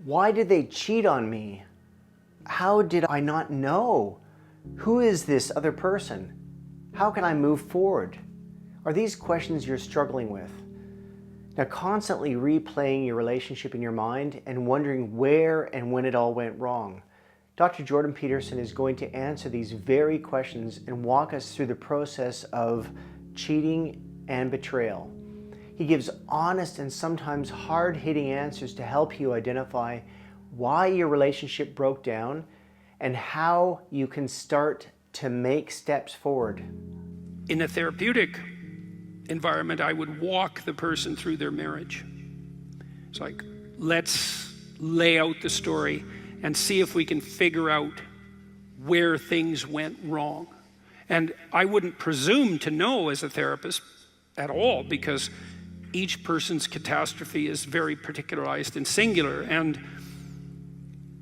Why did they cheat on me? How did I not know? Who is this other person? How can I move forward? Are these questions you're struggling with? Now, constantly replaying your relationship in your mind and wondering where and when it all went wrong. Dr. Jordan Peterson is going to answer these very questions and walk us through the process of cheating and betrayal. He gives honest and sometimes hard-hitting answers to help you identify why your relationship broke down and how you can start to make steps forward. In a therapeutic environment, I would walk the person through their marriage. It's like, let's lay out the story and see if we can figure out where things went wrong. And I wouldn't presume to know as a therapist at all, because each person's catastrophe is very particularized and singular, and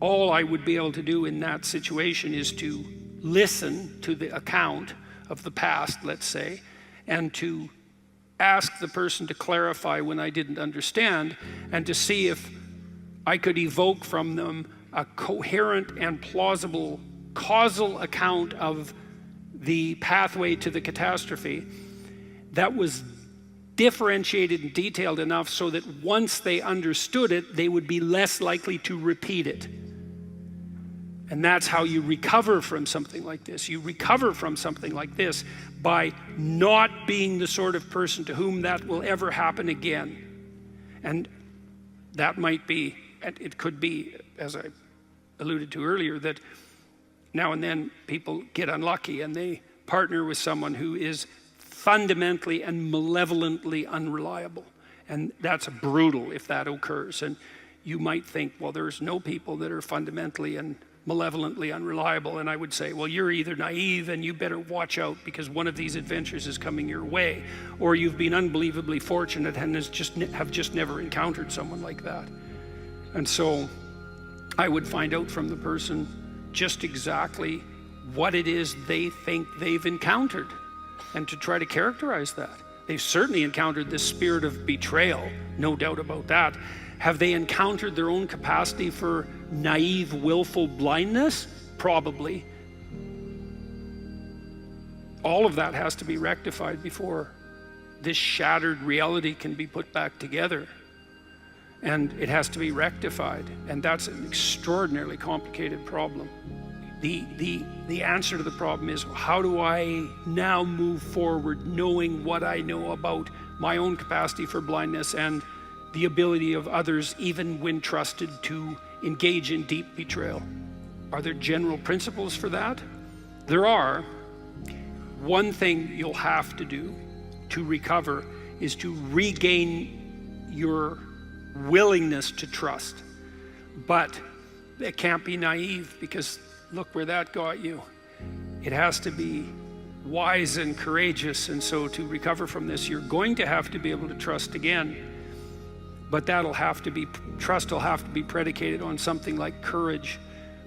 all I would be able to do in that situation is to listen to the account of the past, let's say, and to ask the person to clarify when I didn't understand, and to see if I could evoke from them a coherent and plausible causal account of the pathway to the catastrophe that was differentiated and detailed enough so that once they understood it, they would be less likely to repeat it. And that's how you recover from something like this. You recover from something like this by not being the sort of person to whom that will ever happen again. And that might be, it could be, as I alluded to earlier, that now and then people get unlucky and they partner with someone who is fundamentally and malevolently unreliable. And that's brutal if that occurs. And you might think, well, there's no people that are fundamentally and malevolently unreliable. And I would say, well, you're either naive and you better watch out because one of these adventures is coming your way, or you've been unbelievably fortunate and have just never encountered someone like that. And so I would find out from the person just exactly what it is they think they've encountered, and to try to characterize that. They've certainly encountered this spirit of betrayal, no doubt about that. Have they encountered their own capacity for naive, willful blindness? Probably. All of that has to be rectified before this shattered reality can be put back together. And it has to be rectified, and that's an extraordinarily complicated problem. The answer to the problem is, how do I now move forward knowing what I know about my own capacity for blindness and the ability of others, even when trusted, to engage in deep betrayal? Are there general principles for that? There are. One thing you'll have to do to recover is to regain your willingness to trust. But it can't be naive, because look where that got you. It has to be wise and courageous. And so to recover from this, you're going to have to be able to trust again. But trust will have to be predicated on something like courage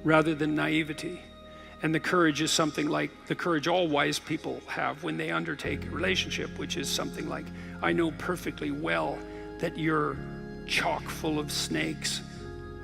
rather than naivety. And the courage is something like the courage all wise people have when they undertake a relationship, which is something like, I know perfectly well that you're chock full of snakes,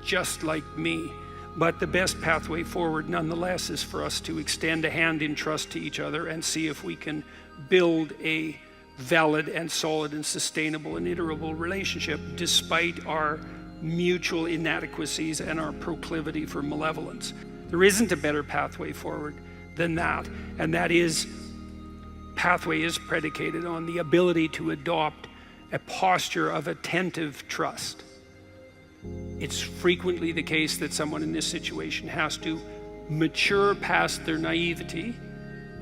just like me. But the best pathway forward, nonetheless, is for us to extend a hand in trust to each other and see if we can build a valid and solid and sustainable and iterable relationship despite our mutual inadequacies and our proclivity for malevolence. There isn't a better pathway forward than that, and pathway is predicated on the ability to adopt a posture of attentive trust. It's frequently the case that someone in this situation has to mature past their naivety,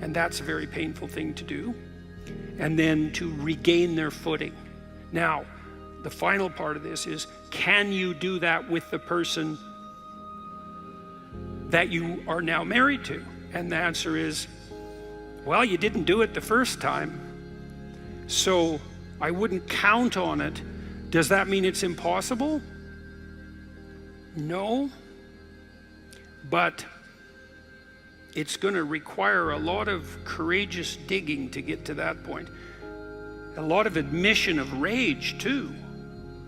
and that's a very painful thing to do, and then to regain their footing. Now, the final part of this is, can you do that with the person that you are now married to? And the answer is, well, you didn't do it the first time, so I wouldn't count on it. Does that mean it's impossible? No, but it's going to require a lot of courageous digging to get to that point. A lot of admission of rage too.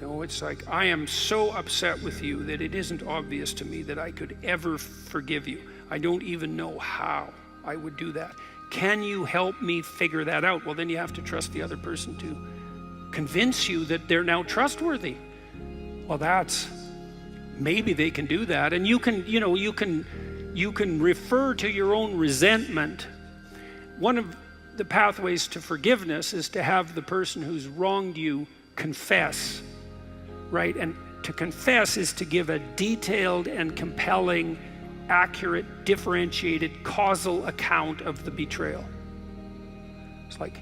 No, it's like, I am so upset with you that it isn't obvious to me that I could ever forgive you. I don't even know how I would do that. Can you help me figure that out? Well, then you have to trust the other person to convince you that they're now trustworthy. Well, maybe they can do that. And you can refer to your own resentment. One of the pathways to forgiveness is to have the person who's wronged you confess, right? And to confess is to give a detailed and compelling, accurate, differentiated, causal account of the betrayal. It's like,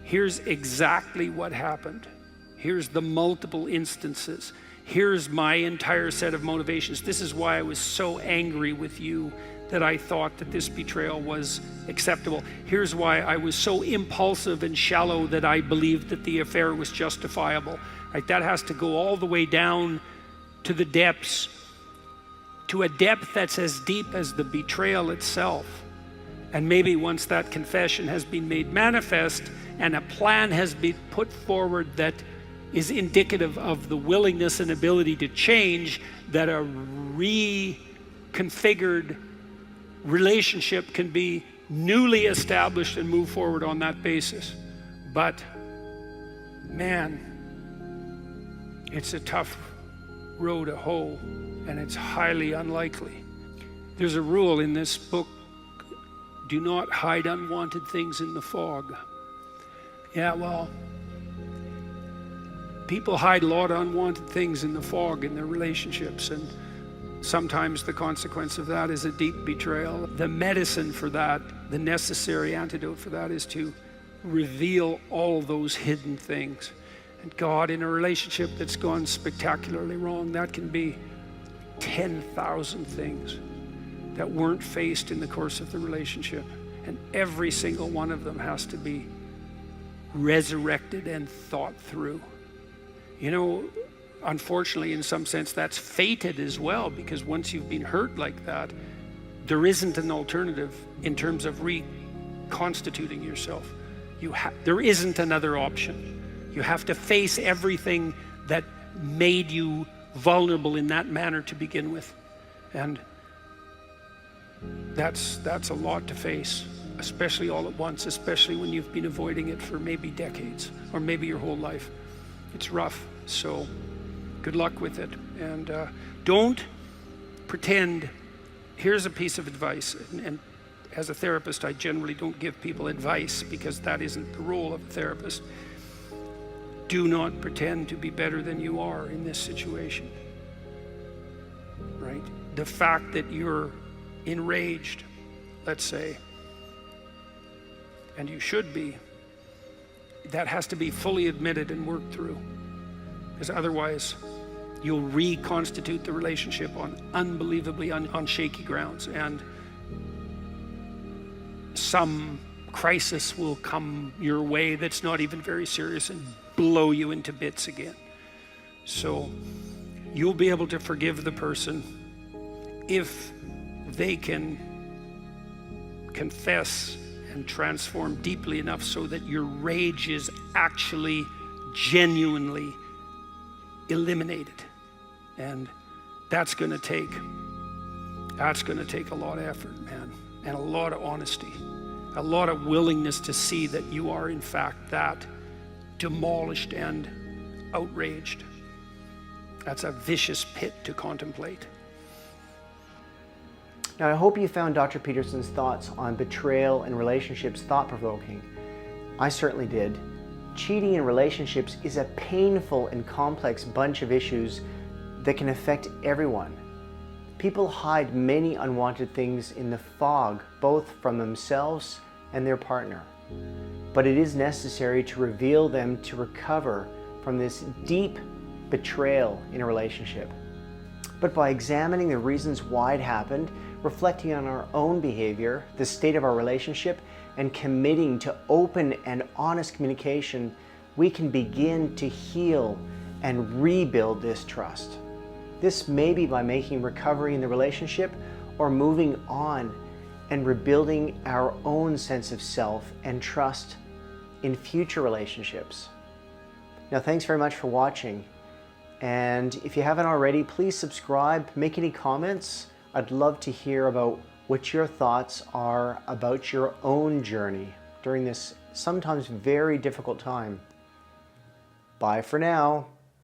here's exactly what happened. Here's the multiple instances. Here's my entire set of motivations. This is why I was so angry with you that I thought that this betrayal was acceptable. Here's why I was so impulsive and shallow that I believed that the affair was justifiable. Right? That has to go all the way down to the depths, to a depth that's as deep as the betrayal itself. And maybe once that confession has been made manifest and a plan has been put forward that is indicative of the willingness and ability to change, that a reconfigured relationship can be newly established and move forward on that basis. But man, it's a tough row to hoe, and it's highly unlikely. There's a rule in this book: do not hide unwanted things in the fog. Yeah, well, people hide a lot of unwanted things in the fog in their relationships, and sometimes the consequence of that is a deep betrayal. The medicine for that, the necessary antidote for that, is to reveal all those hidden things. And God, in a relationship that's gone spectacularly wrong, that can be 10,000 things that weren't faced in the course of the relationship. And every single one of them has to be resurrected and thought through. You know, unfortunately, in some sense, that's fated as well, because once you've been hurt like that, there isn't an alternative in terms of reconstituting yourself. There isn't another option. You have to face everything that made you vulnerable in that manner to begin with. And that's a lot to face, especially all at once, especially when you've been avoiding it for maybe decades or maybe your whole life. It's rough, so good luck with it. And don't pretend. Here's a piece of advice, and as a therapist, I generally don't give people advice because that isn't the role of a therapist. Do not pretend to be better than you are in this situation, right? The fact that you're enraged, let's say, and you should be, that has to be fully admitted and worked through, because otherwise you'll reconstitute the relationship on unbelievably on shaky grounds, and some crisis will come your way that's not even very serious and blow you into bits again. So you'll be able to forgive the person if they can confess and transform deeply enough so that your rage is actually genuinely eliminated. And that's going to take a lot of effort, man, and a lot of honesty, a lot of willingness to see that you are in fact that demolished and outraged. That's a vicious pit to contemplate. Now, I hope you found Dr. Peterson's thoughts on betrayal and relationships thought-provoking. I certainly did. Cheating in relationships is a painful and complex bunch of issues that can affect everyone. People hide many unwanted things in the fog, both from themselves and their partner. But it is necessary to reveal them to recover from this deep betrayal in a relationship. But by examining the reasons why it happened, reflecting on our own behavior, the state of our relationship, and committing to open and honest communication, we can begin to heal and rebuild this trust. This may be by making recovery in the relationship or moving on and rebuilding our own sense of self and trust in future relationships. Now, thanks very much for watching. And if you haven't already, please subscribe, make any comments. I'd love to hear about what your thoughts are about your own journey during this sometimes very difficult time. Bye for now.